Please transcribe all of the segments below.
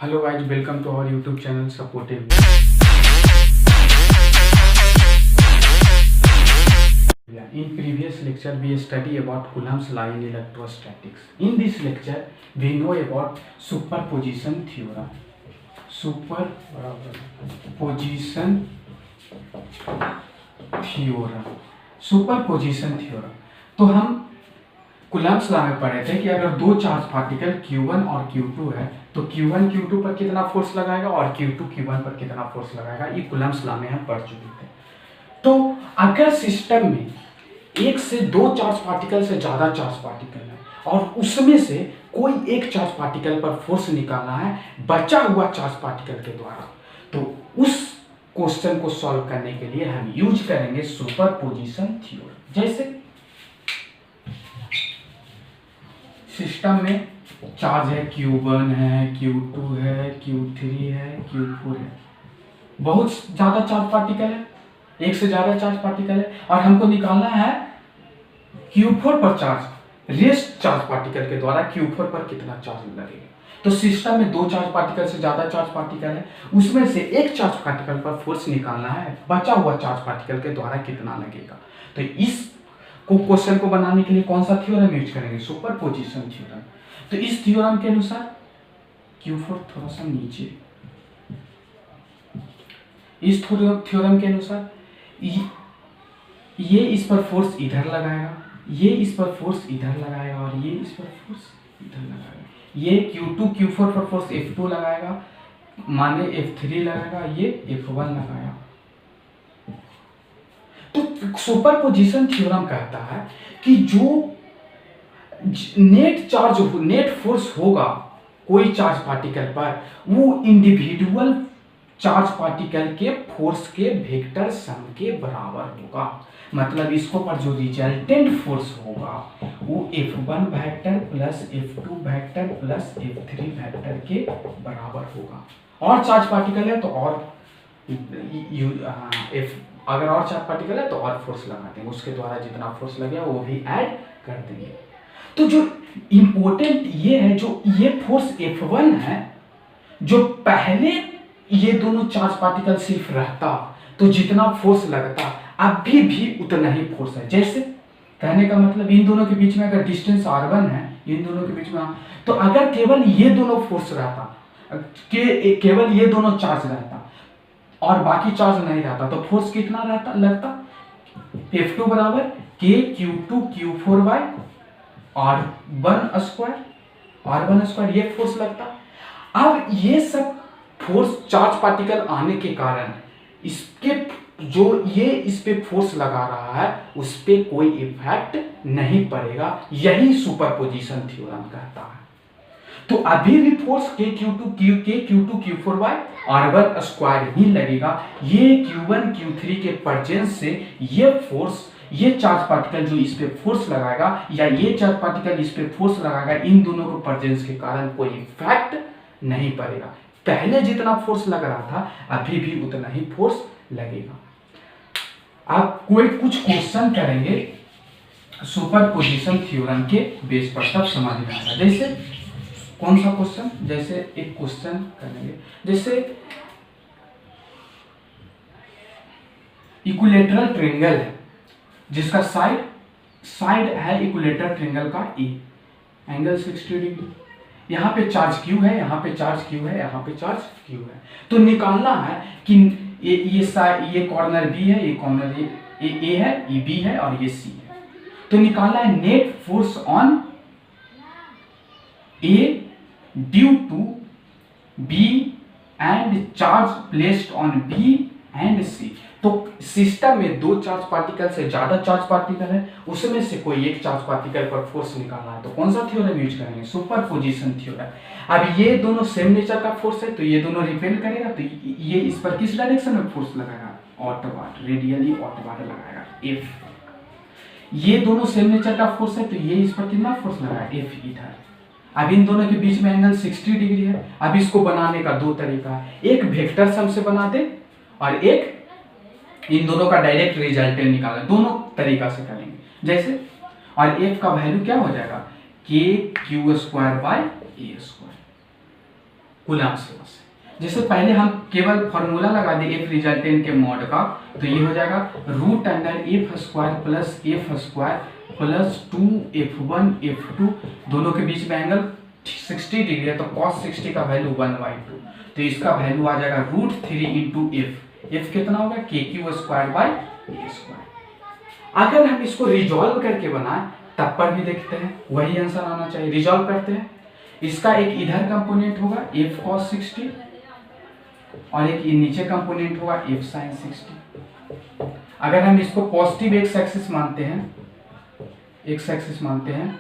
Hello guys, welcome to our YouTube channel Supportive. In previous lecture we study about Coulomb's law in electrostatics. In this lecture we know about superposition theorem. Superposition theorem. तो हम Coulomb's law में पढ़े थे कि अगर दो charge particle Q1 और Q2 है तो Q1 Q2 पर कितना फोर्स लगाएगा और Q2 Q1 पर कितना फोर्स लगाएगा, ये कूलम्ब्स लॉ में हम पढ़ चुके थे। तो अगर सिस्टम में एक से दो चार्ज पार्टिकल से ज्यादा चार्ज पार्टिकल है और उसमें से कोई एक चार्ज पार्टिकल पर फोर्स निकालना है बचा हुआ चार्ज पार्टिकल के द्वारा, तो उस क्वेश्चन को सॉल्व करने के लिए हम यूज करेंगे सुपरपोजिशन थ्योरम। जैसे सिस्टम में चार्ज है Q1 है, Q2 है, Q3 है, Q4 है, बहुत ज्यादा चार्ज पार्टिकल है, एक से ज्यादा चार्ज पार्टिकल है और हमको निकालना है Q4 पर चार्ज, रेस्ट चार्ज पार्टिकल के द्वारा Q4 पर कितना चार्ज लगेगा। तो सिस्टम में दो चार्ज पार्टिकल से ज्यादा चार्ज पार्टिकल है, उसमें से एक चार्ज पार्टिकल पर फोर्स निकालना है बचा हुआ चार्ज पार्टिकल के द्वारा कितना लगेगा। तो इस क्वेश्चन को बनाने के लिए कौन सा थ्योरम यूज करेंगे, सुपरपोजिशन थ्योरम। तो इस थ्योरम के अनुसार Q4 थोड़ा सा नीचे, इस थ्योरम के अनुसार ये इस पर फोर्स इधर लगाएगा, ये इस पर फोर्स इधर लगाएगा और ये इस पर फोर्स इधर लगाएगा। ये Q2 Q4 पर फोर्स F2 लगाएगा, माने F3 लगाएगा, ये F1 लगाएगा। तो सुपरपोजिशन थ्योरम कहता है कि जो नेट फोर्स होगा कोई चार्ज पार्टिकल पर, वो इंडिविजुअल चार्ज पार्टिकल के फोर्स के वेक्टर सम के बराबर होगा। मतलब इसको पर जो रिजल्टेंट फोर्स होगा वो F1 vector plus F2 vector plus F3 vector के बराबर होगा। और चार्ज पार्टिकल है तो और अगर और चार्ज पार्टिकल है तो और फोर्स लगा देंगे, उसके द्वारा जितना फोर्स लगे वो भी ऐड कर देंगे। तो जो इंपॉर्टेंट ये है, जो ये फोर्स F1 है, जो पहले ये दोनों चार्ज पार्टिकल सिर्फ रहता तो जितना फोर्स लगता अभी भी उतना ही फोर्स है। जैसे कहने का मतलब इन दोनों के बीच में अगर डिस्टेंस R1 है, इन दोनों के बीच में, तो अगर केवल ये दोनों फोर्स रहता, केवल ये दोनों चार्ज रहता और बाकी चार्ज नहीं रहता तो फोर्स कितना लगता, F2 बराबर K Q2 Q4 by R1 square, ये फोर्स लगता। अब ये सब फोर्स चार्ज पार्टिकल आने के कारण इसके जो ये इस पे फोर्स लगा रहा है उस पे कोई इफेक्ट नहीं पड़ेगा, यही सुपरपोजिशन थ्योरम कहता है। तो अभी भी force K Q4 by R1 square ही लगेगा। ये Q1 Q3 के प्रेजेंस से ये फोर्स, ये चार्ज पार्टिकल जो इस पे फोर्स लगाएगा या ये चार्ज पार्टिकल इस पे फोर्स लगाएगा, इन दोनों को प्रेजेंस के कारण कोई इफेक्ट नहीं पड़ेगा। पहले जितना फोर्स लग रहा था अभी भी उतना ही फोर्स लगेगा। आप कोई कुछ क्वेश्चन करेंगे सुपरपोजिशन थ्योरम के बेस पर, तब समझ में आएगा। जैसे कौन सा क्वेश्चन, जैसे एक क्वेश्चन करेंगे, जैसे इक्विलेटरल ट्रायंगल है जिसका साइड है इक्विलेटरल ट्रायंगल का E, एंगल 60 डिग्री। यहाँ पे चार्ज Q है, यहाँ पे चार्ज Q है, यहाँ पे चार्ज Q है। तो निकालना है कि ये कॉर्नर B है, ये कॉर्नर A है, ये B है और ये C है। तो निकालना है net force on A due to B and charge placed on B and C। तो सिस्टम में दो चार्ज पार्टिकल से ज्यादा चार्ज पार्टिकल है, उसमें से कोई एक चार्ज पार्टिकल पर फोर्स निकालना है, तो कौन सा थ्योरम यूज करेंगे, सुपरपोजिशन थ्योरम। अब ये दोनों सेम नेचर का फोर्स है तो ये दोनों रिपेल करेगा, तो ये इस पर किस डायरेक्शन में फोर्स लगाएगा, ऑटोवार्ड, रेडियली ऑटोवार्ड लगाएगा F। ये दोनों सेम नेचर का फोर्स है तो ये इस पर कितना फोर्स लगाएगा, F इधर। अब इन दोनों के बीच में एंगल 60 डिग्री है। अब इसको बनाने का दो तरीका है, एक वेक्टर सम से बना दे और एक इन दोनों का डायरेक्ट रिजल्टेंट निकालना, दोनों तरीका से करेंगे। जैसे और F का वैल्यू क्या हो जाएगा, K Q square by A square. Coulomb's law से। जैसे पहले हम केवल फॉर्मूला लगा दें एफ रिजल्टेंट के मॉड का, तो ये हो जाएगा root under F square plus F square plus 2f1 f2, दोनों के बीच में एंगल 60 डिग्री है तो cos 60 का वैल्यू 1/2, तो इसका वैल्यू आ जाएगा रूट 3 इंटू एफ कितना होगा K Q square by A square. अगर हम इसको रिजॉल्व करके बनाए तब पर भी देखते हैं वही आंसर आना चाहिए। रिजॉल्व करते हैं, इसका एक इधर कंपोनेंट होगा एफ cos 60 और एक नीचे कंपोनेंट होगा एफ sin 60। अगर हम इसको पॉजिटिव एक्स एक्सिस मानते हैं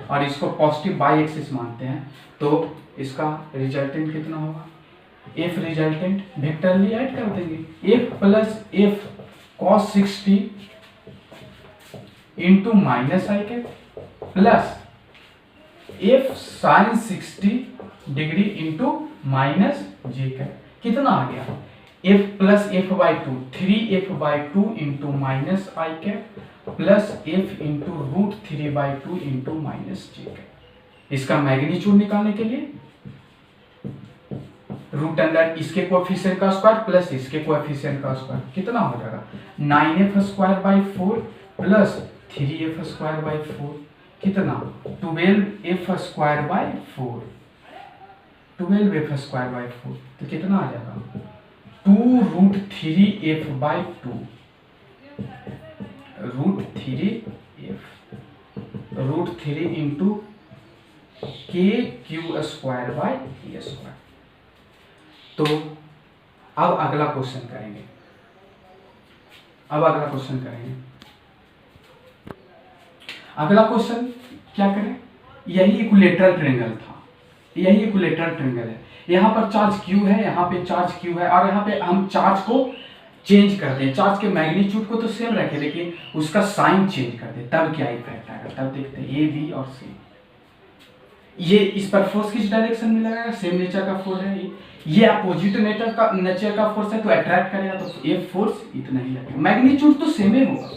और इसको पॉजिटिव बाई एक्सिस मानते हैं तो इसका रिजल्टेंट कितना होगा, एफ रिजल्टेंट वेक्टरली ऐड कर देंगे F plus F cos 60 into minus I cap plus F sin 60 degree into minus J cap, कितना आ गया f plus F by two 3f/2 into minus I cap plus f into root 3/2 into minus J cap. इसका magnitude निकालने के लिए root under इसके coefficient का square plus इसके कोएफिशिएंट का स्क्वायर, कितना हो जाएगा 9f square by 4 plus 3f square by 4, कितना 12f square by 4, 12f square by 4, तो कितना आ जाएगा 2 root 3f by 2, root 3 into K Q square by A square. तो अब अगला क्वेश्चन करेंगे, अगला क्वेश्चन क्या करें, यही इक्विलेटरल ट्रायंगल था, यही इक्विलेटरल ट्रायंगल है, यहाँ पर चार्ज क्यू है, यहाँ पे चार्ज क्यू है और यहाँ पे हम चार्ज को चेंज कर दें, चार्ज के मैग्नीट्यूड को तो सेम रखें लेकिन उसका साइन चेंज कर दें, तब क्या इफेक्ट आएगा, तब देखते हैं ए बी और सी। ये इस पर फोर्स किस डायरेक्शन में लगाएगा, सेम नेचर का फोर्स है, ये अपोजिट नेचर का फोर्स है तो अट्रैक्ट करेगा, तो ये फोर्स इतना ही लगेगा, मैग्नीट्यूड तो सेम ही होगा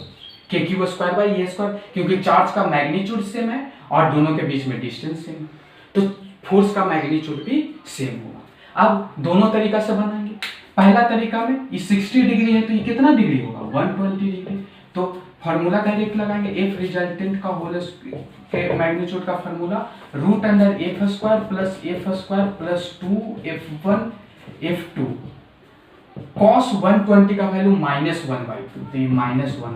K Q square by A square, क्योंकि चार्ज का मैग्नीट्यूड सेम है और दोनों के बीच में डिस्टेंस सेम है तो फोर्स का मैग्नीट्यूड भी सेम होगा। अब दोनों तरीका से बनाएंगे, पहला तरीका में ये 60 डिग्री है तो ये कितना डिग्री होगा 120 डिग्री, तो फार्मूला डायरेक्ट लगाएंगे एफ रिजल्टेंट का होल के मैग्नीट्यूड का formula root under F square plus 2f1 f2 cos 120 का वैल्यू -1/2, तो ये -1/2 हो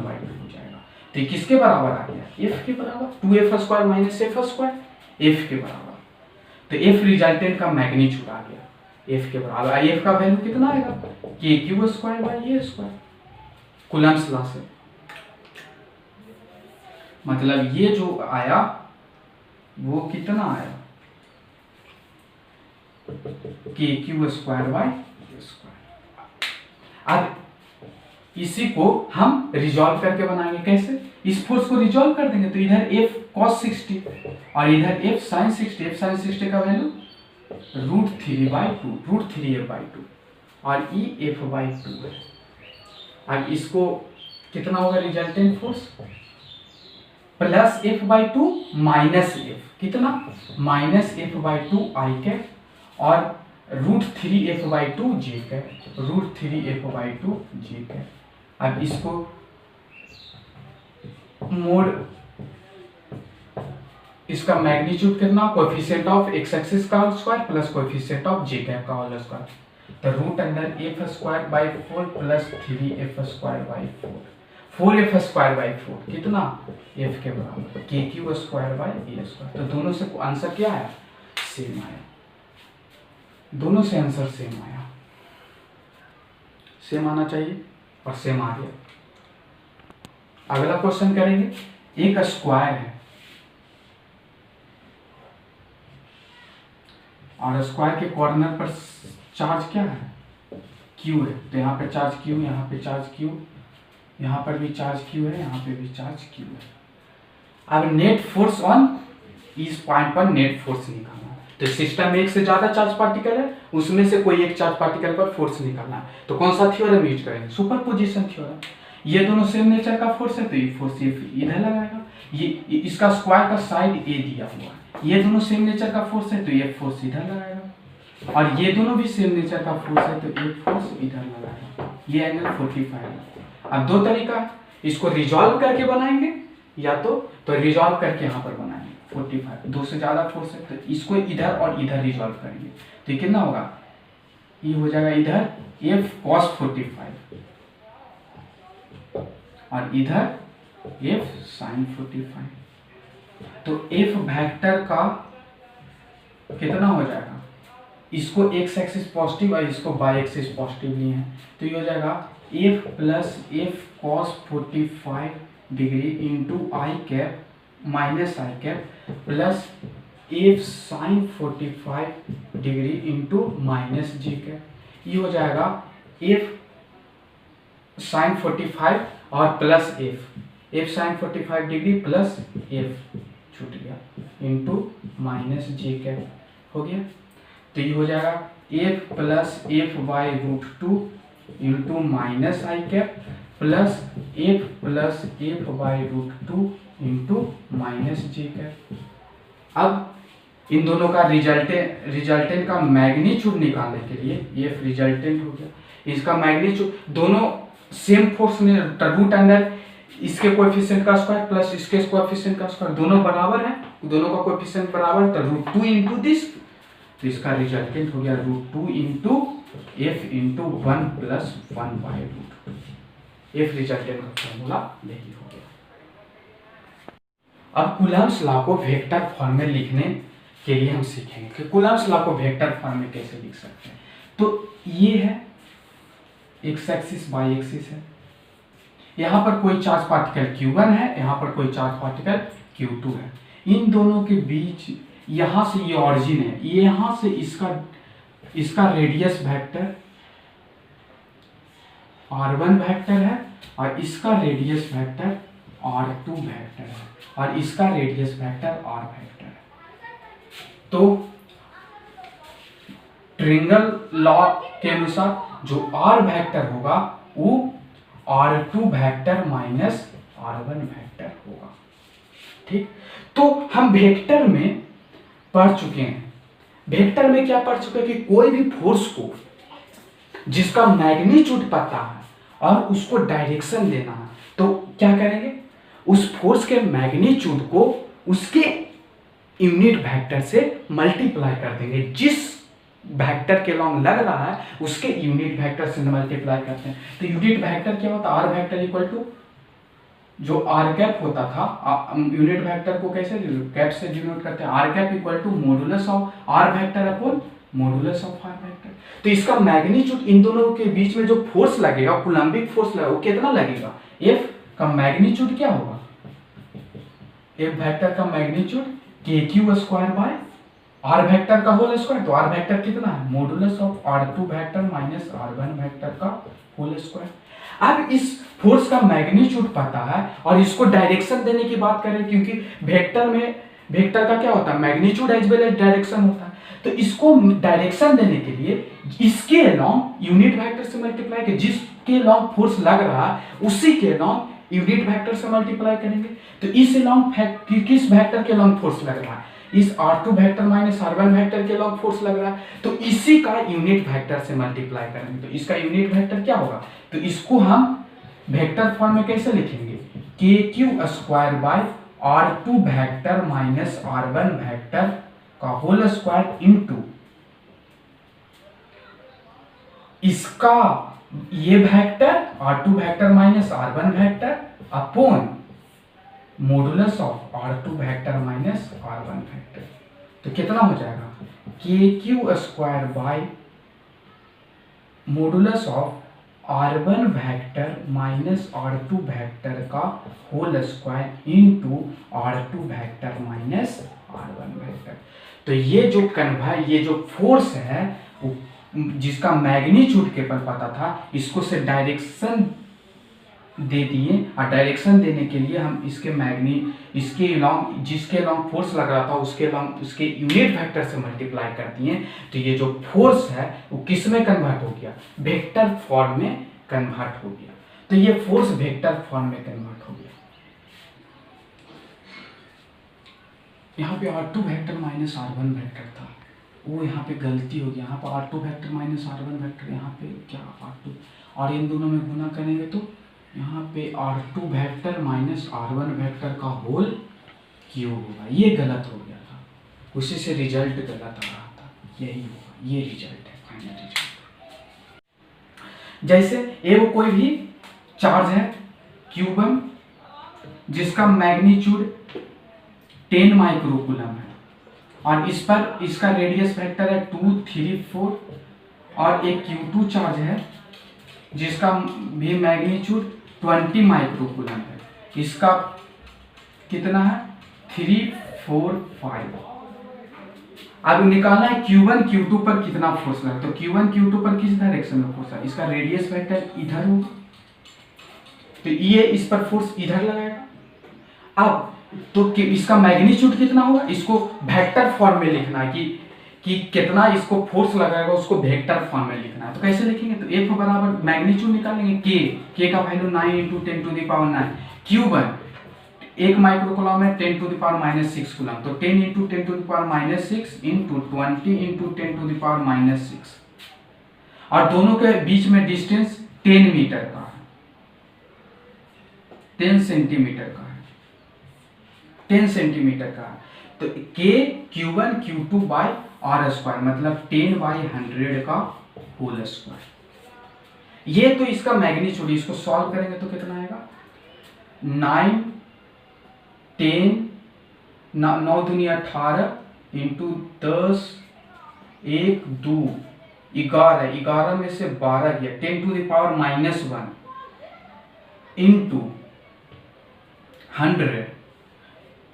जाएगा, तो ये किसके बराबर आ गया f के बराबर, 2f square minus f square f के बराबर, तो f रिजल्टेंट का मैग्नीट्यूड आ गया f के बराबर, f का वैल्यू कितना आएगा के Q square by A square, Coulomb's law से, मतलब ये जो आया वो कितना आया के Q square by A square. अब इसी को हम रिजॉल्व करके बनाएंगे, कैसे, इस फोर्स को रिजॉल्व कर देंगे तो इधर f cos 60 और इधर f sin 60 का वैल्यू रूट 3f/2 और e f/2 है। अब इसको कितना होगा resultant force plus f/2 minus f, कितना -f/2 आई कैप और root 3f/2 J cap, root 3f/2 J cap. अब इसको मोड, इसका मैग्नीट्यूड कितना, कोएफिशिएंट ऑफ एक्स एक्सिस का square plus coefficient of J cap का होल स्क्वायर, तो root under f square by 4 plus 3f square by 4f square by 4, कितना f के बराबर K Q square by A square. तो दोनों से answer क्या आया, सेम आया, दोनों से आंसर सेम आया, सेम आना चाहिए और सेम आ गया। अगला क्वेश्चन करेंगे, एक स्क्वायर है और स्क्वायर के कॉर्नर पर चार्ज क्या है, क्यू है, तो यहाँ पे चार्ज क्यू, यहाँ पे चार्ज क्यू, यहाँ पर भी चार्ज क्यू है, यहाँ पे भी चार्ज क्यू है। अब नेट फोर्स ऑन इस पॉइंट पर नेट फोर्स निकालना है, तो सिस्टम में एक से ज्यादा चार्ज पार्टिकल है, उसमें से कोई एक चार्ज पार्टिकल पर फोर्स निकालना है, तो कौन सा थ्योरम यूज करेंगे, सुपरपोजिशन थ्योरम। ये दोनों सेम नेचर का फोर्स है तो ये फोर्स ये इधर लगाएगा, ये इसका स्क्वायर का साइड ए दिया हुआ है, ये दोनों सेम नेचर का फोर्स है तो ये फोर्स इधर लगाएगा, और ये दोनों भी सेम नेचर का फोर्स है, तो एक फोर्स इधर लगाएगा, ये एंगल 45 है। अब दो तरीका, इसको रिजॉल्व करके बनाएंगे या तो रिजॉल्व करके यहाँ पर बनाएंगे 45, दो से ज्यादा फोर्स है तो इसको इधर और इधर रिजॉल्व करेंगे, तो ये कितना होगा, ये हो जाएगा इधर f cos 45 और इधर f sin 45, तो f वेक्टर का कितना हो जाएगा, इसको x एक्सिस पॉजिटिव और इसको y एक्सिस पॉजिटिव लिए हैं, तो ये हो जाएगा f plus f cos 45 degree into I cap minus I cap plus f sin 45 degree into minus ji cap, ये हो जाएगा f sin 45 और plus f sin 45 degree plus f छूट गया इंटू माइनस जी कैप हो गया, तो ये हो जाएगा f plus F by root two into minus I cap plus f plus F by root two into minus ji cap. अब इन दोनों का रिजल्टेंट का मैग्नीट्यूड निकालने के लिए f रिजल्टेंट हो गया, इसका मैग्नीट्यूड दोनों सेम फोर्स में रूट अंडर इसके कोएफिशिएंट का स्क्वायर प्लस इसके कोएफिशिएंट का स्क्वायर दोनों बराबर है, दोनों का कोएफिशिएंट बराबर, तो रूट टू इंटू दिस, तो इसका रिजल्टेंट हो गया root two into F into one plus one by root, F resultant का फॉर्मूला यही हो गया। अब कूलम्ब्स लॉ को वेक्टर फॉर्म में लिखने के लिए हम सीखेंगे कि कूलम्ब्स लॉ को वेक्टर फॉर्म में कैसे लिख सकते हैं। तो ये है एक्स एक्सिस वाई एक्सिस है, यहाँ पर कोई चार्ज पार्टिकल Q1 है, यहाँ पर कोई चार्ज पार्टिकल Q2 है, इन दोनों के बीच यहाँ से ये ऑरिजिन है, यहाँ से इसका रेडियस वेक्टर r1 वेक्टर है और इसका रेडियस वेक्टर r2 वेक्टर है और इसका रेडियस वेक्टर r वेक्टर है। तो ट्रायंगल लॉ के अनुसार जो r वेक्टर होगा वो r2 vector minus r1 vector होगा। ठीक, तो हम वेक्टर में पढ़ चुके हैं, वेक्टर में क्या पढ़ चुके हैं कि कोई भी फोर्स को जिसका मैग्नीट्यूड पता है और उसको डायरेक्शन देना है, तो क्या करेंगे, उस फोर्स के मैग्नीट्यूड को उसके यूनिट वेक्टर से मल्टीप्लाई कर देंगे, जिस वेक्टर के लॉन्ग लग रहा है उसके यूनिट वेक्टर से मल्टीप्लाई करते हैं। तो यूनिट वेक्टर क्या होता है, आर वेक्टर इक्वल टू जो आर कैप होता था, यूनिट वेक्टर को कैसे कैप से डिनोट करते हैं, R cap equal to modulus of R vector upon modulus of R vector. तो इसका मैग्नीट्यूड इन दोनों के बीच में जो फोर्स लगेगा, कूलम्बिक फोर्स लगेगा, वो कितना लगेगा, एफ का मैग्नीट्यूड क्या होगा, एफ वेक्टर का magnitude K Q square by R vector का होल स्क्वायर, तो आर वेक्टर कितना है, modulus of r2 vector minus r1 vector का होल स्क्वायर। अब इस फोर्स का मैग्नीट्यूड पता है और इसको डायरेक्शन देने की बात करें, क्योंकि वेक्टर में वेक्टर का क्या होता है, magnitude as well as direction होता है, तो इसको डायरेक्शन देने के लिए इसके लॉन्ग यूनिट वेक्टर से मल्टीप्लाई कर, जिसके लॉन्ग फोर्स लग रहा है उसी के लॉन्ग यूनिट वेक्टर से मल्टीप्लाई करेंगे। तो इस लॉन्ग किस वेक्टर के लॉन्ग फोर्स लग रहा है, इस r2 vector minus r1 vector के लॉन्ग फोर्स लग रहा है, तो इसी का यूनिट वेक्टर से मल्टीप्लाई करेंगे, तो इसका यूनिट वेक्टर क्या होगा, तो इसको हम वेक्टर फॉर्म में कैसे लिखेंगे, K Q square by r2 vector minus r1 vector का होल स्क्वायर इंटू इसका ये vector r2 vector minus r1 vector upon modulus of r2 vector minus r1 vector, तो कितना हो जाएगा, K Q square by modulus of r1 vector minus r2 vector का whole square into r2 vector minus r1 vector. तो ये जो force है जिसका मैग्नीट्यूड के पर पता था, इसको से डायरेक्शन दे दिए, और डायरेक्शन देने के लिए हम इसके लॉन्ग जिसके लॉन्ग फोर्स लग रहा था उसके यूनिट वेक्टर से मल्टीप्लाई कर दिए, तो ये जो फोर्स है वो किस में कन्वर्ट हो गया, वेक्टर फॉर्म में कन्वर्ट हो गया। तो ये फोर्स वेक्टर फॉर्म में कन्वर्ट हो गया। यहाँ पे r2 vector minus r1 vector था, वो यहाँ पे गलती होगी, यहाँ पर R2 vector minus R1 vector, यहाँ पे क्या R2, और इन दोनों में गुना करेंगे तो यहाँ पे R2 vector minus R1 vector का होल क्यूब होगा। ये गलत हो गया था, उसी से रिजल्ट गलत आ रहा था, यही होगा, ये रिजल्ट है फाइनल रिजल्ट। जैसे ये वो कोई भी चार्ज है Q1 जिसका मैग्नीट्यूड 10 माइक्रोकूलम है, और इस पर इसका रेडियस वेक्टर है 2, 3, 4, और एक Q2 चार्ज है जिसका भी मैग्नीट्यूड 20 माइक्रोकूलम है, इसका कितना है 3, 4, 5। अब निकालना है Q1 Q2 पर कितना फोर्स लगा, तो Q1 Q2 पर किस डायरेक्शन में फोर्स है, इसका रेडियस वेक्टर इधर होगा, तो ये इस पर फोर्स इधर लगाएगा। अब तो इसका मैग्नीट्यूड कितना होगा, इसको वेक्टर फॉर्म में लिखना है कि कितना इसको फोर्स लगाएगा, उसको वेक्टर फॉर्म में लिखना है। तो कैसे लिखेंगे, तो F बराबर मैग्नीट्यूड निकालेंगे k का वैल्यू 9 × 10⁻⁹, Q1 1 माइक्रोकूलम है 10⁻⁻6 कूलम, तो 10 × 10⁻⁻6 × 20 × 10⁻⁻6, और दोनों के बीच में डिस्टेंस 10 मीटर का है, 10 सेंटीमीटर का है, 10 सेंटीमीटर का है। तो k Q1 Q2 by R square मतलब 10/100 का होल स्क्वायर। ये तो इसका मैग्नीट्यूड, इसको सॉल्व करेंगे तो कितना आएगा 9, 10, 9 दूनी 18 इंटू 10, 1, 2, 11, 11 में से 12 गया 10⁻⁻1 इंटू 100,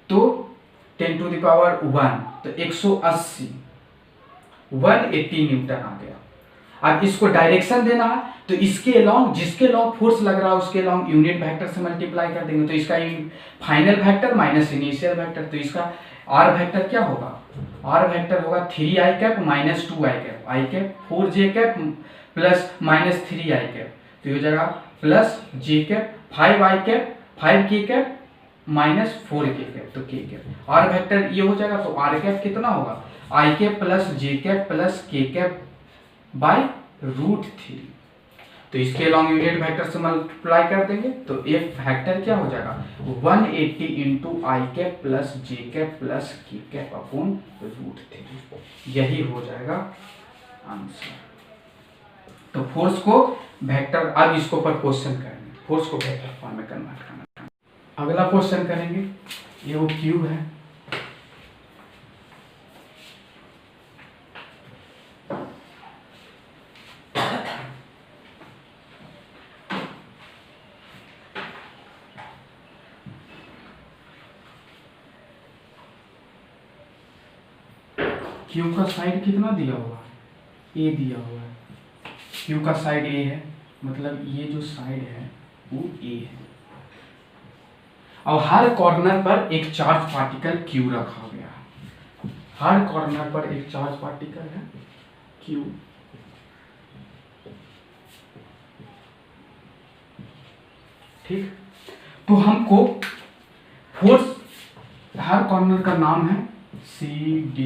तो 10⁻1 तो 180 न्यूटन आ गया। अब इसको डायरेक्शन देना है, तो इसके अलोंग जिसके अलोंग फोर्स लग रहा है उसके अलोंग यूनिट वेक्टर से मल्टीप्लाई कर देंगे, तो इसका final vector minus initial vector, तो इसका आर वेक्टर क्या होगा, आर वेक्टर होगा 3i cap minus 2i cap, i cap 4j cap plus minus 3i cap, तो ये हो जाएगा plus j cap 5i cap 5k cap minus 4k cap, तो k कैप। आर वेक्टर ये हो जाएगा, तो आर कैप कितना होगा i cap plus j cap plus k cap by √3, तो इसके लॉन्ग यूनिट वेक्टर से मल्टीप्लाई कर देंगे, तो f वेक्टर क्या हो जाएगा 180 into i cap plus j cap plus k cap upon √3, यही हो जाएगा आंसर। तो फोर्स को वेक्टर, अब इसको पर क्वेश्चन करेंगे, फोर्स को वेक्टर फॉर्म में कन्वर्ट करना। अगला क्वेश्चन करेंगे, ये वो क्यूब है, क्यूब का साइड कितना दिया हुआ है, ए दिया हुआ है, क्यूब का साइड ए है, मतलब ये जो साइड है वो ए है, और हर कॉर्नर पर एक चार्ज पार्टिकल क्यू रखा गया है, हर कॉर्नर पर एक चार्ज पार्टिकल है क्यू। ठीक, तो हमको फोर्स, हर कॉर्नर का नाम है C D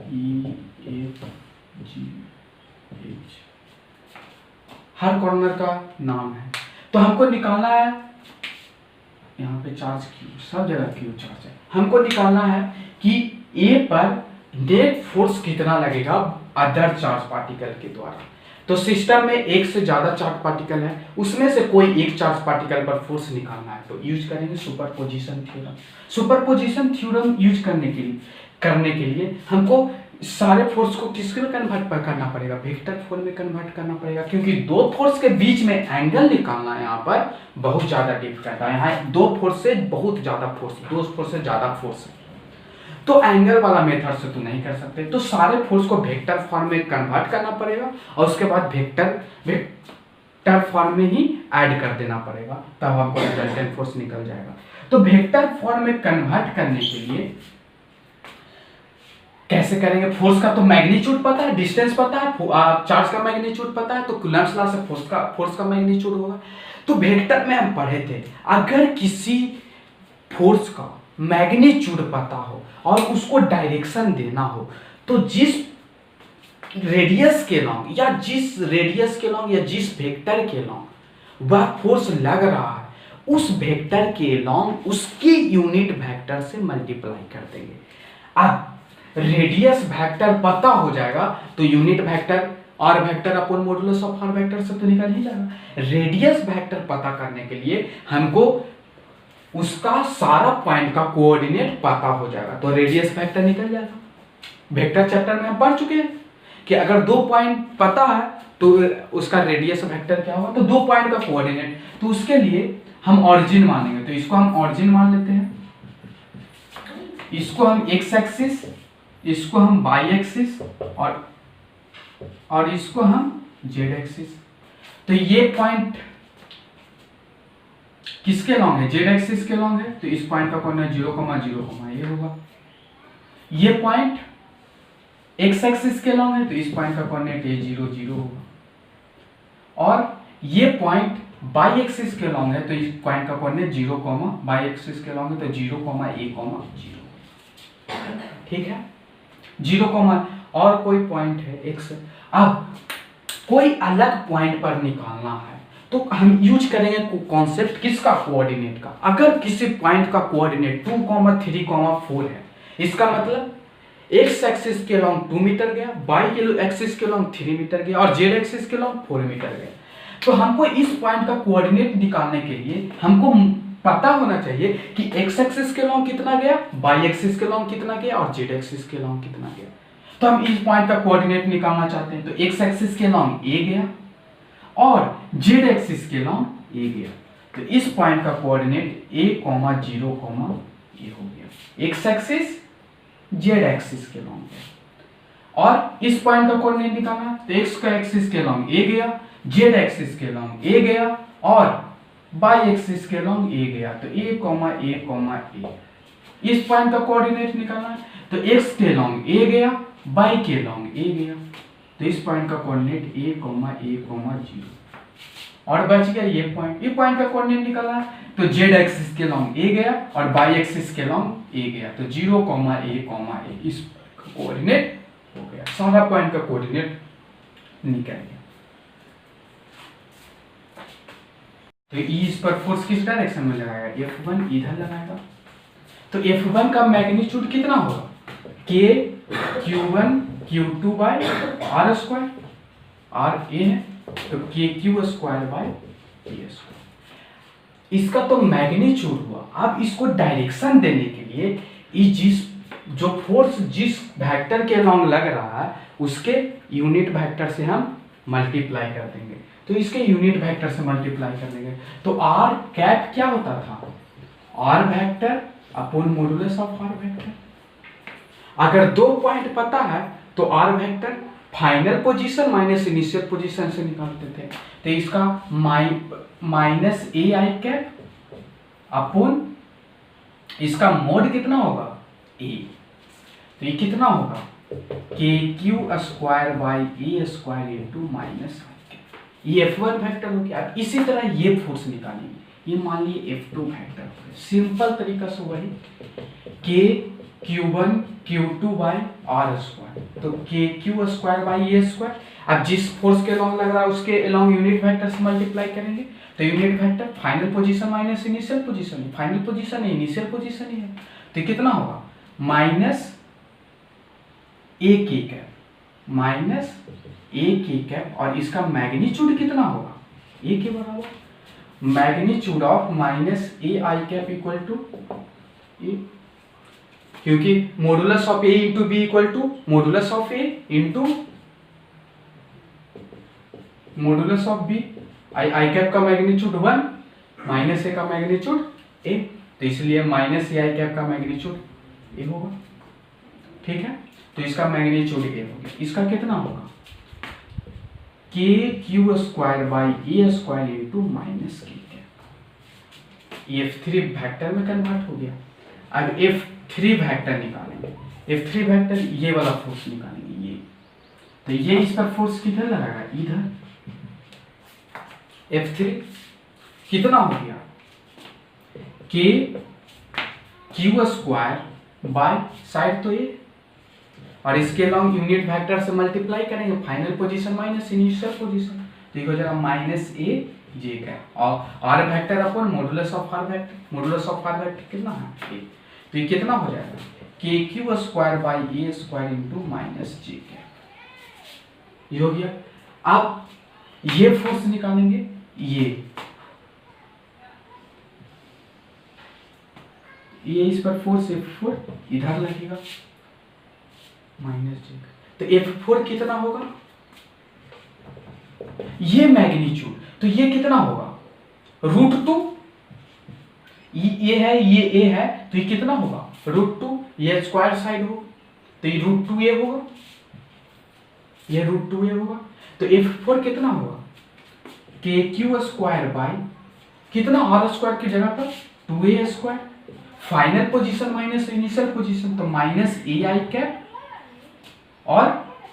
E F G H, हर कॉर्नर का नाम है, तो हमको निकालना है, यहाँ पे चार्ज क्यू, सब जगह क्यू चार्ज है, हमको निकालना है कि ए पर नेट फोर्स कितना लगेगा अदर चार्ज पार्टिकल के द्वारा। तो सिस्टम में एक से ज्यादा चार्ज पार्टिकल है, उसमें से कोई एक चार्ज पार्टिकल पर फोर्स निकालना है, तो यूज करेंगे superposition theorem. Superposition theorem use करने के लिए हमको सारे फोर्स को किसके में कन्वर्ट करना पड़ेगा, वेक्टर फॉर्म में कन्वर्ट करना पड़ेगा, क्योंकि दो फोर्स के बीच में एंगल निकालना है यहाँ पर बहुत ज्यादा डिफिकल्ट है। यहाँ दो फोर्स से बहुत ज्यादा फोर्स, दो फोर्स से ज्यादा फोर्स है, तो एंगल वाला मेथड से तो नहीं कर सकते, तो सारे फोर्स को वेक्टर फॉर्म में कन्वर्ट करना पड़ेगा, और उसके बाद वेक्टर फॉर्म में ही ऐड कर देना पड़ेगा, तब आपको रिजल्टेंट फोर्स निकल जाएगा। तो वेक्टर फॉर्म में कन्वर्ट करने के लिए कैसे करेंगे, फोर्स का तो मैग्नीट्यूड पता है, डिस्टेंस पता है, चार्ज का मैग्नीट्यूड पता है, तो कूलम्ब्स लॉ से फोर्स का मैग्नीट्यूड होगा। तो वेक्टर में हम पढ़े थे, अगर किसी फोर्स का मैग्नीट्यूड पता हो और उसको डायरेक्शन देना हो, तो जिस रेडियस के लॉन्ग या जिस रेडियस के लॉन्ग या जिस वेक्टर के लॉन्ग वह फोर्स लग रहा है, उस वेक्टर के लॉन्ग उसकी यूनिट वेक्टर से मल्टीप्लाई कर देंगे। अब रेडियस वेक्टर पता हो जाएगा तो unit vector R vector upon modulus of R vector से तो निकल ही जाएगा। रेडियस वेक्टर पता करने के लिए हमको उसका सारा पॉइंट का कोऑर्डिनेट पता हो जाएगा, तो रेडियस वेक्टर निकल जाएगा। वेक्टर चैप्टर में हम पढ़ चुके हैं कि अगर 2 पॉइंट पता है तो उसका रेडियस वेक्टर क्या होगा, तो 2 पॉइंट का कोऑर्डिनेट, तो उसके लिए हम ऑरिजिन मानेंगे। तो इसको हम ऑरिजिन मान लेते हैं, इसको हम एक्स एक्सिस, इसको हम वाई एक्सिस और इसको हम जेड एक्सिस। तो ये पॉइंट किसके लॉन्ग है, जेड एक्सिस के लॉन्ग है, तो इस पॉइंट का कोऑर्डिनेट 0,0, ये होगा। ये पॉइंट एक्स एक्सिस के लॉन्ग है तो इस पॉइंट का कोऑर्डिनेट ये 0, 0 होगा। और ये पॉइंट बाई एक्सिस के लॉन्ग है तो इस पॉइंट का कोऑर्डिनेट 0, बाई एक्सिस के लॉन्ग है तो 0, a, 0। ठीक है, 0, और कोई पॉइंट है x। अब कोई अलग पॉइंट पर निकालना है तो हम यूज करेंगे कॉन्सेप्ट किसका, कोऑर्डिनेट का। अगर किसी पॉइंट का कोऑर्डिनेट 2, 3, 4 है, इसका मतलब एक्स एक्सिस के लॉन्ग 2 मीटर गया, वाई एक्सिस के लॉन्ग 3 मीटर गया और जेड एक्सिस के लॉन्ग 4 मीटर गया। तो हमको इस पॉइंट का कोऑर्डिनेट निकालने के लिए हमको पता होना चाहिए कि एक्स एक्सिस के लॉन्ग कितना गया, वाई एक्सिस के लॉन्ग कितना गया और जेड एक्सिस के लॉन्ग कितना गया। तो हम इस पॉइंट का कोऑर्डिनेट निकालना चाहते हैं, तो एक्स एक्सिस के लॉन्ग ए गया और जेड एक्सिस के लॉन्ग ए गया। तो इस पॉइंट का कोऑर्डिनेट a, 0, a हो गया। एक्स एक्सिस जेड एक्सिस के लॉन्ग है। और इस पॉइंट का कोऑर्डिनेट निकालना, तो एक्स का एक्सिस के लॉन्ग ए गया, जेड एक्सिस के लॉन्ग ए गया और बाई एक्सिस के लॉन्ग ए गया, तो a, a। इस पॉइंट का कोऑर्डिनेट निकालना है, तो एक्स के लॉन्ग ए गया, बाई के लॉन्ग ए गया, तो इस पॉइंट का कोऑर्डिनेट a, 0। और बच गया ये पॉइंट का कोऑर्डिनेट निकालना है, तो जेड एक्सिस के लॉन्ग ए गया और बाई एक्सिस के लॉन्ग ए गया, तो 0, a, इस कोऑर्डिनेट हो गया। सारा पॉइंट का कोऑर्डिनेट निकल गया। तो इस पर फोर्स किस डायरेक्शन में लगाएगा, F1 इधर लगाएगा। तो F1 का मैग्नीट्यूड कितना होगा, K Q1 Q2 by R square, R A है तो KQ square by A square. इसका तो मैग्नीट्यूड हुआ। अब इसको डायरेक्शन देने के लिए जो फोर्स जिस वेक्टर के लॉन्ग लग रहा है उसके यूनिट वेक्टर से हम मल्टीप्लाई कर देंगे, तो इसके यूनिट वेक्टर से मल्टीप्लाई कर देंगे। तो आर कैप क्या होता था, R vector upon modulus of R vector. अगर 2 पॉइंट पता है तो R vector final position minus initial position से निकालते थे, तो इसका minus A I cap upon इसका मोड कितना होगा ए, तो ये कितना होगा K Q square by A square into minus, ये F1 वेक्टर हो गया। अब इसी तरह ये फोर्स निकालेंगे, ये मान लिए F2 वेक्टर, सिंपल तरीका से वही के Q1 Q2 by are square, तो के Q square by A square. अब जिस फोर्स के लॉन्ग लग रहा है उसके लॉन्ग यूनिट वेक्टर से मल्टीप्लाई करेंगे, तो unit vector final position minus initial position, final position है इनिशियल पोजीशन ही है, तो कितना होगा minus A K cap, minus A K cap, और इसका मैग्नीट्यूड कितना होगा ए के बराबर, magnitude of minus A I cap equal to A, क्योंकि modulus of A into B equal to modulus of A into modulus of B. I cap का magnitude 1, minus A का magnitude A, तो इसलिए minus A I cap का magnitude A होगा। ठीक है, तो इसका मैग्नीट्यूड ए हो गया। इसका कितना होगा K Q square by A square into minus के कैप। F3 वेक्टर में कन्वर्ट हो गया। अब F3 वेक्टर निकालेंगे, F3 वेक्टर ये वाला फोर्स निकालेंगे, ये तो ये इस पर फोर्स किधर लगाएगा इधर, F3 कितना हो गया के क्यू स्क्वायर बाय साइड तो ये और इसके लॉन्ग यूनिट वेक्टर से मल्टीप्लाई करेंगे, final position minus initial position, तो ये हो जाएगा माइनस ए जे कैप और R vector upon modulus of R vector, modulus of R vector कितना है ए, तो ये कितना हो जाएगा K Q square by A square into minus J cap, ये हो गया। अब ये फोर्स निकालेंगे, ये इस पर फोर्स F4 इधर लगेगा माइनस जे, तो F4 कितना होगा, ये मैग्नीट्यूड, तो ये कितना होगा √2, ये है ये ए है, तो ये कितना होगा √2, ये स्क्वायर साइड हो तो ये √2a होगा, ये √2a होगा, तो F4 कितना होगा के क्यू स्क्वायर बाई कितना आर स्क्वायर की जगह पर 2a square, final position minus initial position, तो माइनस ए आई कैप और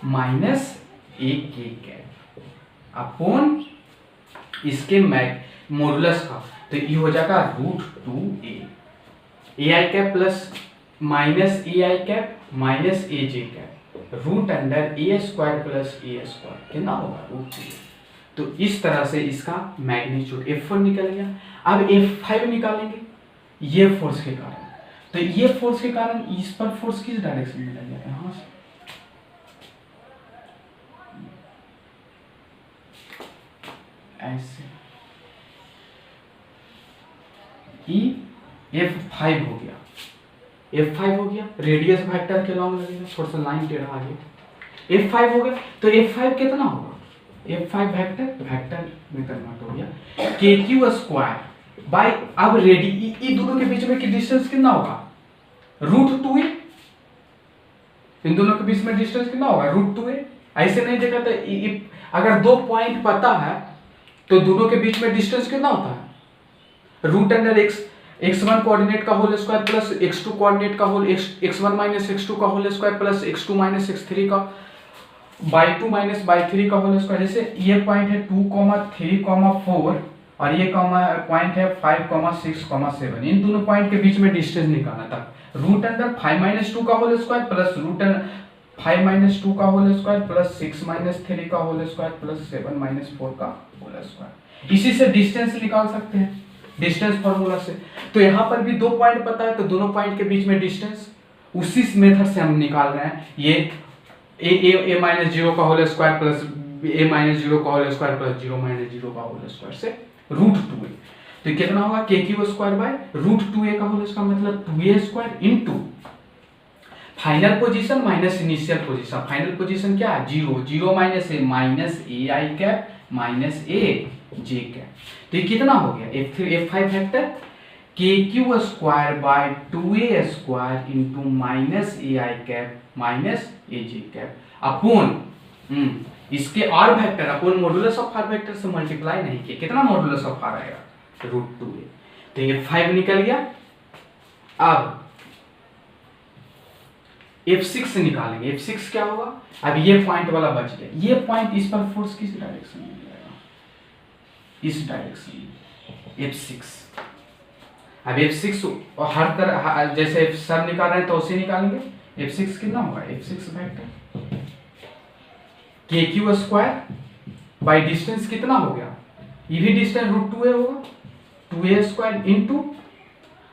minus A K cap upon इसके मॉडुलस का, तो ये हो जाएगा √2a, A I cap plus minus A I cap minus A J cap root under A square plus A square कितना होगा √2a। तो इस तरह से इसका मैग्नीट्यूड F4 निकल गया। अब F5 निकालेंगे ये फोर्स के कारण, तो ये फोर्स के कारण इस पर फोर्स किस डायरेक्शन में लगेगा, यहां से ऐसे, F5 हो गया, F5 हो गया, रेडियस वेक्टर के लॉन्ग लगेगा, थोड़ा सा लाइन टेढ़ा आगे, F5 हो गया, तो F5 कितना होगा, F5 वेक्टर में कन्वर्ट हो गया के क्यू स्क्वायर बाय, अब रेडी दोनों के बीच में की डिस्टेंस कितना होगा √2a, इन दोनों के बीच में डिस्टेंस कितना होगा √2a, ऐसे नहीं देखा था, अगर दो पॉइंट पता है तो दोनों के बीच में डिस्टेंस कितना होता है रूट अंडर x1 कोऑर्डिनेट का whole square plus x2 coordinate का होल x1 माइनस x2 का whole square plus x2 minus x3 का बाई 2 माइनस बाई 3 का होल स्क्वायर। जैसे ये पॉइंट है 2,3,4 और ये पॉइंट है 5,6,7, इन दोनों पॉइंट के बीच में डिस्टेंस निकालना था, रूट अंडर 5 माइनस 2 का whole square plus root 5 minus 2 का होल स्क्वायर प्लस 6 माइनस 3 का होल स्क्वायर प्लस 7 माइनस 4 का होल स्क्वायर। इसी से डिस्टेंस निकाल सकते हैं डिस्टेंस फॉर्मूला से। तो यहाँ पर भी दो पॉइंट पता है, तो दोनों पॉइंट के बीच में डिस्टेंस उसी मेथड से हम निकाल रहे हैं। ये a माइनस 0 का whole square plus a minus 0 का होल स्क्वायर प्लस 0 माइनस 0 का होल स्क्वायर से √2a, तो कितना होगा K Q square by √2a का होल स्क्वायर मतलब 2a स्क्वायर into final position minus initial position. Final position क्या है 0 minus A I cap minus A J cap, तो ये कितना हो गया F5 vector K Q square by 2a square into minus A I cap minus A J cap upon इसके R vector upon modulus of R vector से multiply नहीं किया, कितना मॉडुलस ऑफ आर आएगा √2a, तो ये 5 निकल गया। अब F6 निकालेंगे, F6 क्या होगा, अब ये पॉइंट वाला बच गया, ये पॉइंट इस पर फोर्स किस डायरेक्शन में जाएगा, इस डायरेक्शन में F6। अब F6 हर तरह जैसे सब निकाल रहे हैं तो उसे निकालेंगे। F6 कितना होगा, F6 vector K Q square by distance कितना हो गया, ये भी डिस्टेंस √2a होगा 2a square into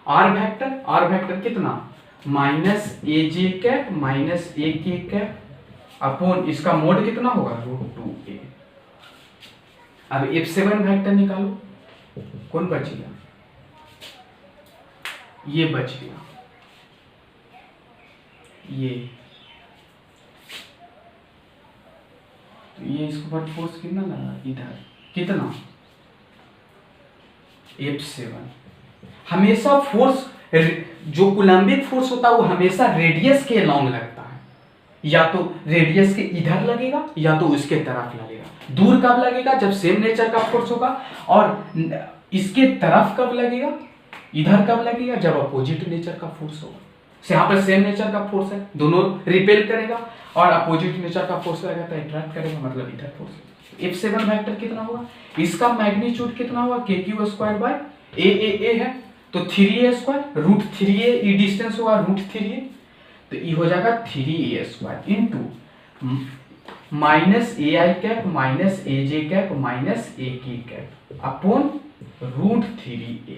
R vector कितना minus A J cap minus A K cap upon इसका मोड कितना होगा √2a। अब F7 वेक्टर निकालो, कौन बच गया, ये बच गया, ये तो ये इसके ऊपर फोर्स कितना लगा, इधर कितना F7। हमेशा फोर्स जो कूलम्बिक फोर्स होता है वो हमेशा रेडियस के लॉन्ग लगता है, या तो रेडियस के इधर लगेगा या तो उसके तरफ लगेगा। दूर कब लगेगा, जब सेम नेचर का फोर्स होगा, और इसके तरफ कब लगेगा, इधर कब लगेगा, जब अपोजिट नेचर का फोर्स होगा। यहाँ पर सेम नेचर का फोर्स है, दोनों रिपेल करेगा, और अपोजिट नेचर का फोर्स लगेगा तो अट्रैक्ट करेगा, मतलब इधर फोर्स। F7 वेक्टर कितना होगा, इसका मैग्नीट्यूड कितना होगा के क्यू स्क्वायर बाय ए है तो 3a स्क्वायर √3a, ये डिस्टेंस होगा √3a, तो ये हो जाएगा 3a² into minus A I cap minus A J cap minus A K cap upon √3a।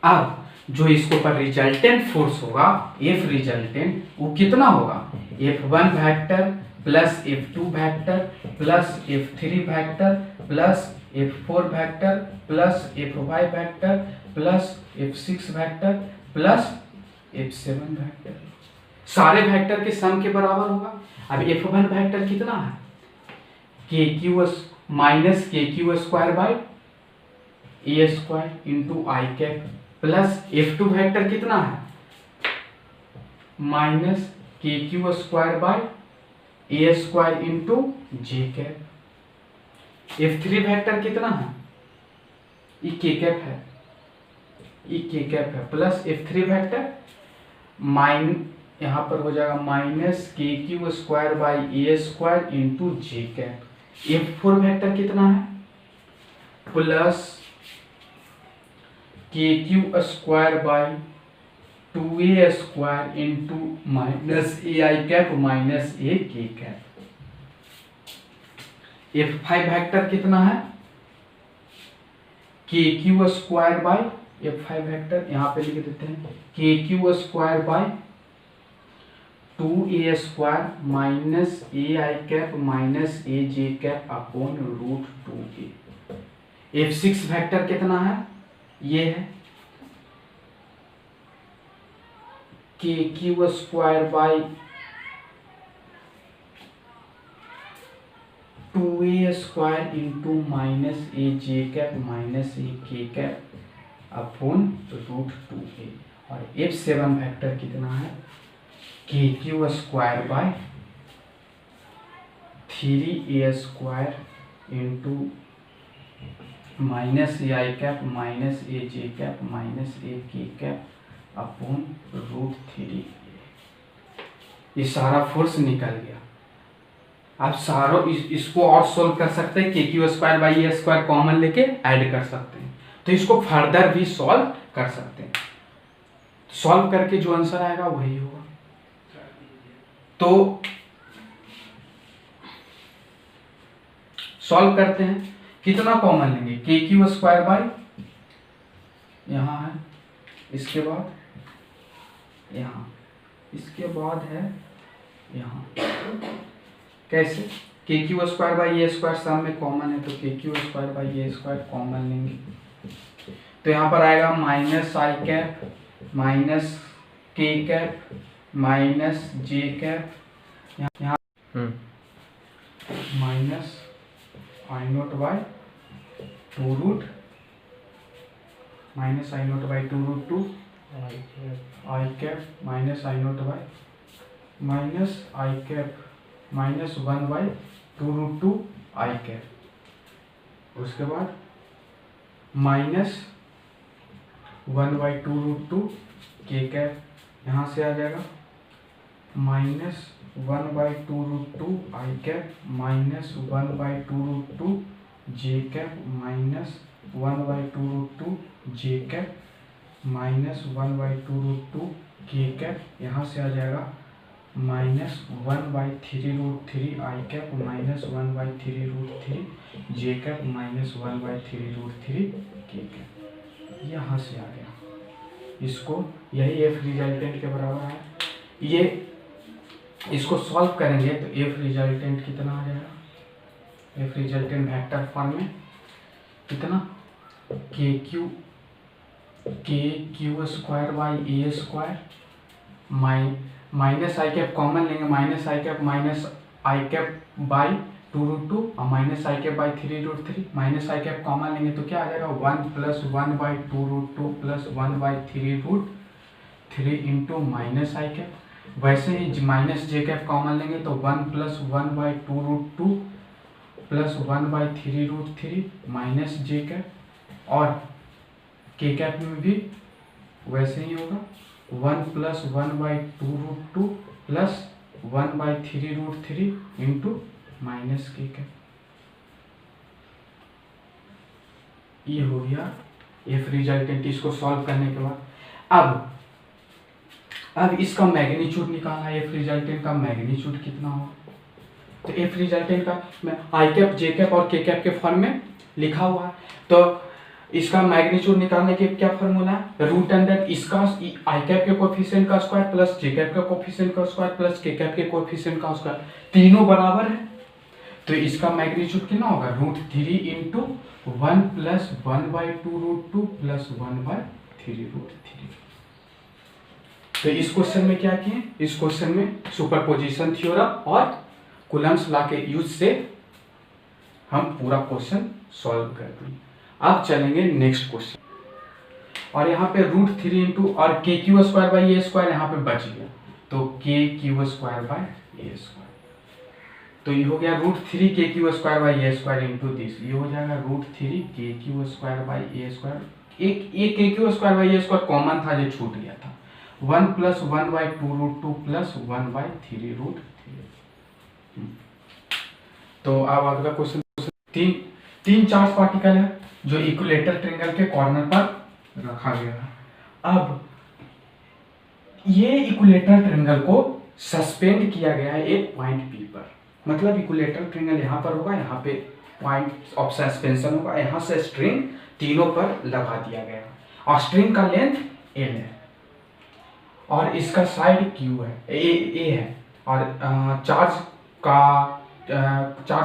अब जो इसके ऊपर रिजल्टेंट फोर्स होगा एफ रिजल्टेंट वो कितना होगा, F1 vector plus F2 vector plus F3 vector plus F4 vector plus F5 vector plus F6 vector plus F7 vector, सारे vector के सम के बराबर होगा। अब F1 वेक्टर कितना है, KQ minus KQ² by A² into I cap plus F2 vector कितना है, minus KQ² by A² into J cap. F3 vector कितना है, ई के कैप है, ई के कैप है प्लस F3 वेक्टर यहाँ पर हो जाएगा minus KQ² by A² into J cap. F4 vector कितना है, plus KQ² by 2a² into minus A I cap minus A K cap. F5 vector कितना है, KQ² बाई F5 वेक्टर यहाँ पे लिख देते हैं KQ² by 2a² minus A I cap minus A J cap upon √2a। F6 vector कितना है, ये है KQ² by 2a² into minus A J cap minus A K cap upon √2a। और F7 वेक्टर कितना है, KQ² by 3a² into minus A I cap minus A J cap minus A K cap upon √3a। ये सारा force निकल गया। आप सारों इसको और सोल्व कर सकते हैं, KQ² बाई A² कॉमन लेके ऐड कर सकते हैं, तो इसको फर्दर भी सॉल्व कर सकते हैं। सॉल्व करके जो आंसर आएगा वही होगा। तो सॉल्व करते हैं, कितना कॉमन लेंगे, KQ² बाई यहाँ है, इसके बाद यहाँ, इसके बाद है यहाँ, कैसे, KQ² बाई A² सम में कॉमन है तो KQ² बाई A² कॉमन लेंगे, तो यहाँ पर आएगा माइनस आई कैप माइनस के कैप माइनस जे कैप, यहाँ minus I0 by 2 minus I0 by 2√2 I cap minus I0 by minus I cap minus 1 by 2√2 I cap, उसके बाद माइनस 1 बाई 2√2 के कैप, यहाँ से आ जाएगा minus 1 by 2√2 I cap minus 1 by 2√2 J cap minus 1 by 2√2 J cap minus 1 by 2√2 के cap, यहाँ से आ जाएगा minus 1 by 3√3 I cap minus 1 by 3√3 J cap minus 1 by 3√3 के कैप, यहाँ से आ गया। इसको यही एफ रिजल्टेंट के बराबर है। ये इसको सॉल्व करेंगे तो एफ रिजल्टेंट कितना आ जाएगा, एफ रिजल्टेंट वेक्टर फॉर्म में कितना, KQ² by A² minus I cap common लेंगे, minus I cap minus I cap by 2√2 और minus I cap by 3√3, minus I cap common लेंगे तो क्या आ जाएगा 1 plus 1 by 2√2 plus 1 by 3√3 into minus I cap. वैसे ही माइनस जे कैप कॉमन लेंगे तो 1 plus 1 by 2√2 plus 1 by 3√3 minus J cap, और के कैप में भी वैसे ही होगा 1 plus 1 by 2√2 plus 1 by 3√3 into minus के कैप। ये हो गया एफ रिजल्टेंट। इसको सॉल्व करने के बाद अब अब इसका मैग्नीट्यूड निकालना है, एफ रिजल्टेंट का मैग्नीट्यूड कितना होगा। तो एफ रिजल्टेंट का मैं आई कैप जे कैप और के कैप के फॉर्म में लिखा हुआ है। तो इसका मैग्नीट्यूड निकालने के क्या फॉर्मूला है, रूट अंडर इसका आई कैप के कोफिशिएंट का स्क्वायर प्लस जे कैप के कोफिशिएंट का स्क्वायर प्लस के कैप के कोफिशिएंट का स्क्वायर, तीनों बराबर है। तो इसका मैग्नीट्यूड कितना होगा, √3 इंटू 1 प्लस 1/2 √2 प्लस 1/3 √3। तो इस क्वेश्चन में क्या किए, इस क्वेश्चन में सुपरपोजिशन थ्योरम और कूलम्ब्स लॉ के यूज से हम पूरा क्वेश्चन सॉल्व कर देंगे। अब चलेंगे नेक्स्ट क्वेश्चन, और यहाँ पे √3 इंटू और के Q square by A square यहाँ पे बच गया, तो के Q square by A square, तो ये हो गया √3 के Q square by A square into this, ये हो जाएगा √3 के Q square by A square. एक के Q square by A square common था जो छूट गया था, 1 प्लस 1/2 √2 प्लस 1/3 √3। तो अब अगला क्वेश्चन, तीन चार्ज पार्टिकल है जो इक्विलेटर ट्रायंगल के कॉर्नर पर रखा गया है। अब ये इक्विलेटर ट्रायंगल को सस्पेंड किया गया है एक पॉइंट पी पर, मतलब इक्विलेटर ट्रायंगल यहाँ पर होगा, यहाँ पे पॉइंट ऑफ सस्पेंशन होगा, यहाँ से स्ट्रिंग तीनों पर लगा दिया गया है और स्ट्रिंग का लेंथ एल है और इसका साइड क्यू है, ए है, और चार्ज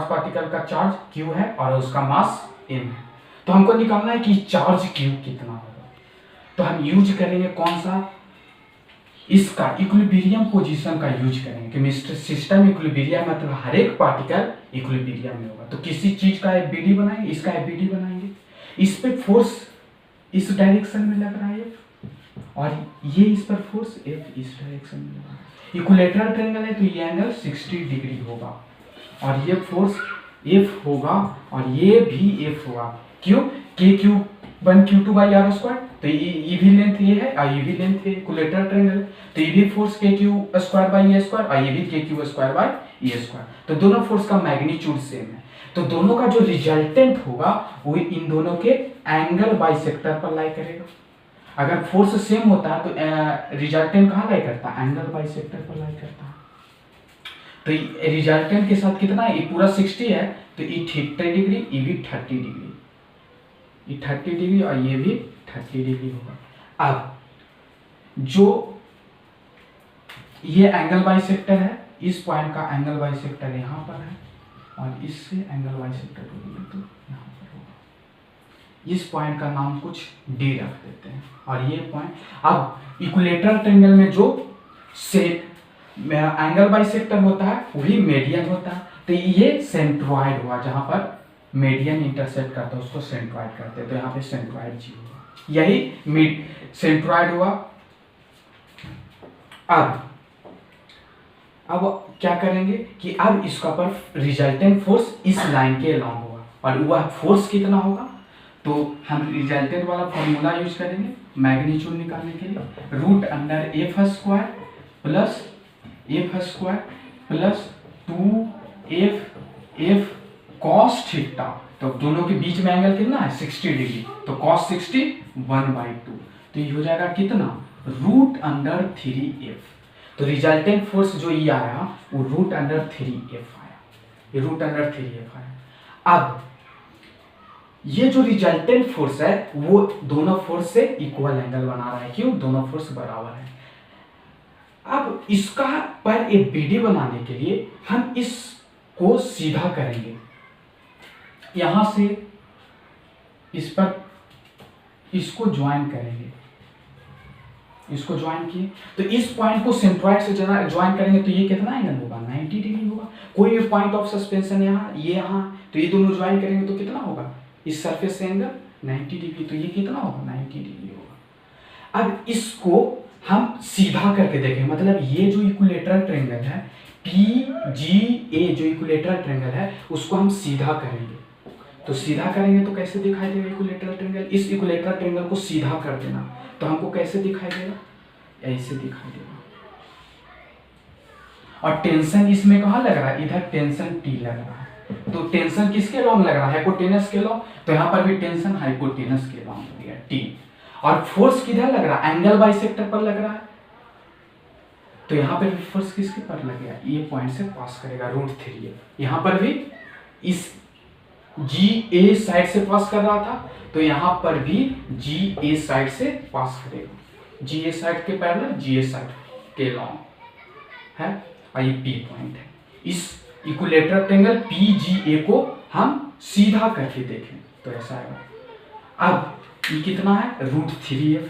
पार्टिकल का चार्ज क्यू है और उसका मास एम है। तो हमको निकालना है कि चार्ज क्यू कितना होगा। तो हम यूज करेंगे कौन सा, इसका इक्विलिब्रियम पोजीशन का यूज करेंगे कि मिस्टर सिस्टम इक्विलिब्रियम, मतलब हर एक पार्टिकल इक्विलिब्रियम में होगा। तो किसी चीज का एफबीडी बनाएंगे, इसका एफबीडी बनाएंगे, इस पे फोर्स इस डायरेक्शन में लग रहा है और ये इस पर फोर्स एफ इस डायरेक्शन में लग रहा है। इक्विलेटरल ट्रायंगल है तो ये एंगल 60 डिग्री होगा और ये फोर्स एफ होगा और ये भी एफ होगा। क्यों, के Q 1 Q2 by are square, तो ये भी लेंथ ये है और ये भी लेंथ है इक्विलेटरल ट्रायंगल, तो ये भी फोर्स के Q square by A square और ये भी के Q square by A square. तो दोनों फोर्स का मैग्नीट्यूड सेम है, तो दोनों का जो रिजल्टेंट होगा वो इन दोनों के एंगल बाइसेक्टर पर लाई करेगा। अगर फोर्स सेम होता है तो रिजल्टेंट कहाँ लाई करता है, एंगल बाइसेक्टर पर लाई करता है। तो रिजल्टेंट के साथ कितना है, ये पूरा 60 है तो ये 30 डिग्री, ये भी 30 डिग्री, ये 30 डिग्री और ये भी 30 डिग्री होगा। अब जो ये एंगल बाइसेक्टर है, इस पॉइंट का एंगल बाइसेक्टर यहाँ पर है और इससे एंगल बाइसेक्टर तो यहाँ पर होगा। इस पॉइंट का नाम कुछ डी रख देते हैं और ये पॉइंट, अब इक्विलेटरल ट्रायंगल में जो एंगल बाइसेक्टर होता है वही मेडियन होता है, तो ये सेंट्रॉइड हुआ, जहां पर मेडियन इंटरसेक्ट करता है उसको सेंट्रॉइड करते हैं, तो यहाँ पे सेंट्रॉइड जी हुआ, यही सेंट्रॉइड हुआ। अब क्या करेंगे कि अब इसका पर रिजल्टेंट फोर्स इस लाइन के अलॉन्ग होगा और वह फोर्स कितना होगा, तो हम रिजल्टेंट वाला फॉर्मूला यूज करेंगे मैग्नीट्यूड निकालने के लिए, √एफ² प्लस 2f cos थीटा, तो दोनों के बीच में एंगल कितना है 60 डिग्री, तो cos 60 1/2, तो ये हो जाएगा कितना √3f। तो रिजल्टेंट फोर्स जो ये आया वो √3f आया, ये √3f आया। अब ये जो रिजल्टेंट फोर्स है वो दोनों फोर्स से इक्वल एंगल बना रहा है, क्यों, दोनों फोर्स बराबर है। अब इसका पर एक बीडी बनाने के लिए हम इसको सीधा करेंगे, यहां से इस पर इसको ज्वाइन करेंगे, इसको ज्वाइन किए तो इस पॉइंट को सेंट्रॉइड से ज्वाइन करेंगे तो ये कितना एंगल होगा 90 डिग्री होगा। कोई भी पॉइंट ऑफ सस्पेंशन यहाँ, ये यहाँ, तो ये दोनों ज्वाइन करेंगे तो कितना होगा, इस सरफेस से एंगल 90 डिग्री, तो ये कितना होगा 90 डिग्री होगा। अब इसको हम सीधा करके देखें, मतलब ये जो इक्विलेटरल ट्रायंगल है PGA जो इक्विलेटरल ट्रायंगल है उसको हम सीधा करेंगे, तो सीधा करेंगे तो कैसे दिखाई देगा इक्विलेटरल ट्रायंगल, इस इक्विलेटरल ट्रायंगल को सीधा कर देना तो हमको कैसे दिखाई देगा, ऐसे दिखाई देगा। और टेंशन इसमें कहाँ लग रहा है, इधर टेंशन T लग रहा है, तो टेंशन किसके लॉन्ग लग रहा है, हाइपोटेनस के लॉन्ग, तो यहाँ पर भी टेंशन हाइपोटेनस के लॉन्ग हो गया T। और फोर्स किधर लग रहा है, एंगल बाइसेक्टर पर लग रहा है, तो यहाँ पर भी फोर्स किसके पर लगेगा, ये पॉइंट से पास करेगा √3। यहाँ पर भी इस GA साइड से पास कर रहा था, तो यहाँ पर भी GA साइड से पास करेगा, GA साइड के पैरेलल GA साइड के लॉन्ग है, और ये P पॉइंट है। इस इक्विलेटरल ट्रायंगल PGA को हम सीधा करके देखें तो ऐसा आएगा। अब ये कितना है, √3f।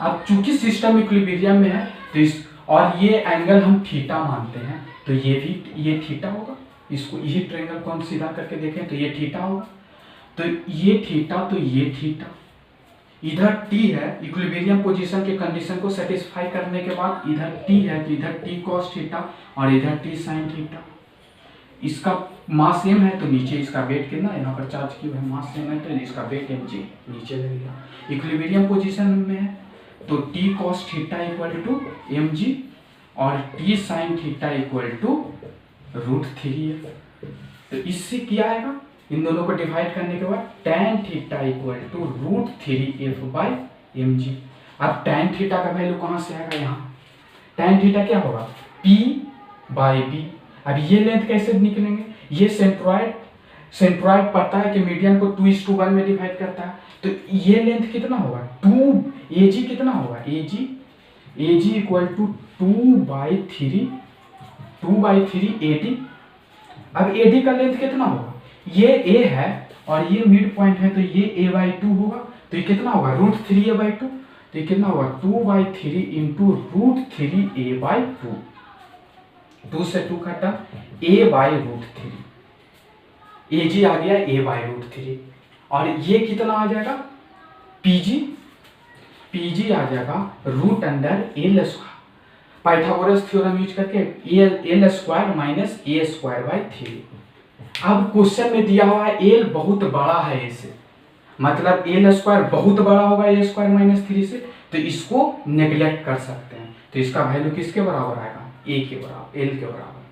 अब चूंकि सिस्टम इक्विलिब्रियम में है तो इस, और ये एंगल हम थीटा मानते हैं, तो ये थीटा होगा। इसको यही ट्रायंगल को हम सीधा करके देखें तो ये थीटा होगा, तो ये थीटा, तो ये थीटा, इधर t है, इक्विलिब्रियम पोजीशन के कंडीशन को सेटिस्फाई करने के बाद इधर t है, तो इधर t cos थीटा और इधर t sin थीटा। इसका मास m है तो नीचे इसका वेट कितना, यहाँ पर चार्ज क्यों है, मास m है तो इसका वेट mg नीचे लगेगा। इक्विलिब्रियम पोजीशन में है तो t cos theta equal to mg और t sin theta equal to √3f। तो इससे क्या आएगा, इन दोनों को डिवाइड करने के बाद tan theta equal to √3f by mg। अब tan थीटा का वैल्यू कहाँ से आएगा, यहाँ tan थीटा क्या होगा, p बाई b। अब ये लेंथ कैसे निकलेंगे, ये सेंट्रॉइड पड़ता है कि मीडियन को 2:1 में डिवाइड करता है, तो ये लेंथ कितना होगा, 2 AG कितना होगा, AG इक्वल टू 2/3 AD। अब AD का लेंथ कितना होगा, ये A है और ये मिड पॉइंट है, तो ये A/2 होगा, तो ये कितना होगा, √3a/2, तो ये कितना होगा 2/3 इंटू √3a/2, 2 से 2 काटा, a/√3, AG आ गया a/√3, और ये कितना आ जाएगा, PG आ जाएगा √L², पाइथागोरस थ्योरम यूज करके L² माइनस a²/3। अब क्वेश्चन में दिया हुआ है L बहुत बड़ा है A से, मतलब L² बहुत बड़ा होगा a² माइनस 3 से, तो इसको नेग्लेक्ट कर सकते हैं, तो इसका वैल्यू किसके बराबर आएगा, A के बराबर, L के बराबर।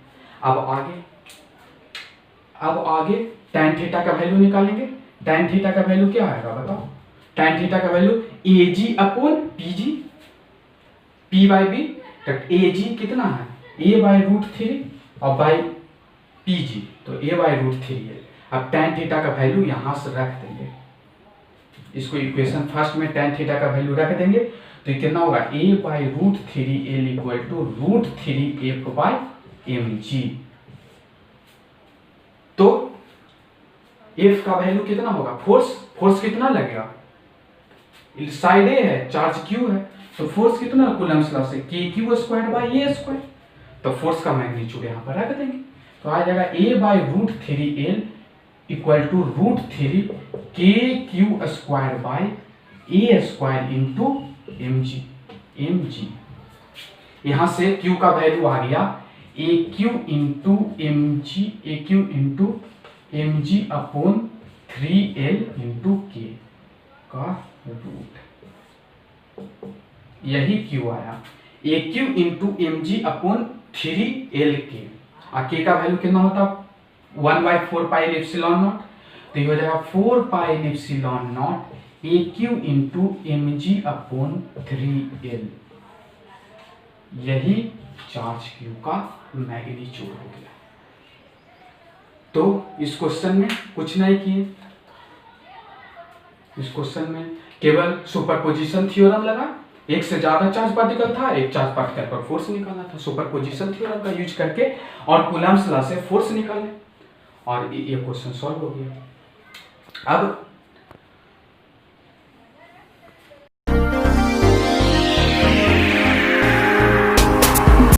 अब आगे tan थीटा का वैल्यू निकालेंगे। tan थीटा का वैल्यू क्या आएगा बताओ, tan थीटा का वैल्यू AG/PG, P/B, तो AG कितना है, a/√3 और बाई PG तो a/√3 है। अब tan थीटा का वैल्यू यहां से रख देंगे, इसको इक्वेशन फर्स्ट में tan थीटा का वैल्यू रख देंगे, तो ये कितना होगा, a/√3L इक्वल टू √3f/mg। तो f का वैल्यू कितना होगा, फोर्स कितना लगेगा, साइड A है, चार्ज Q है, तो फोर्स कितना, कूलम्ब्स लॉ से kq²/a², तो फोर्स का मैग्नीट्यूड यहाँ पर रख देंगे, तो आ जाएगा a/√3L equal to √3 kq²/a² into mg। यहां से q का वैल्यू आ गया aq into mg upon 3L into k का रूट, यही q आया, aq into mg upon 3L k, और k का वैल्यू कितना होता, 1/4πε0, तो ये हो जाएगा 4πε0 aq into mg upon 3L, यही चार्ज q का मैग्नीट्यूड हो गया। तो इस क्वेश्चन में कुछ नहीं किए, इस क्वेश्चन में केवल सुपरपोजिशन थ्योरम लगा, एक से ज्यादा चार्ज पार्टिकल था, एक चार्ज पार्टिकल पर फोर्स निकालना था, सुपरपोजिशन थ्योरम का यूज करके और कूलम्ब्स लॉ से फोर्स निकाले, और ये क्वेश्चन सॉल्व हो गया। अब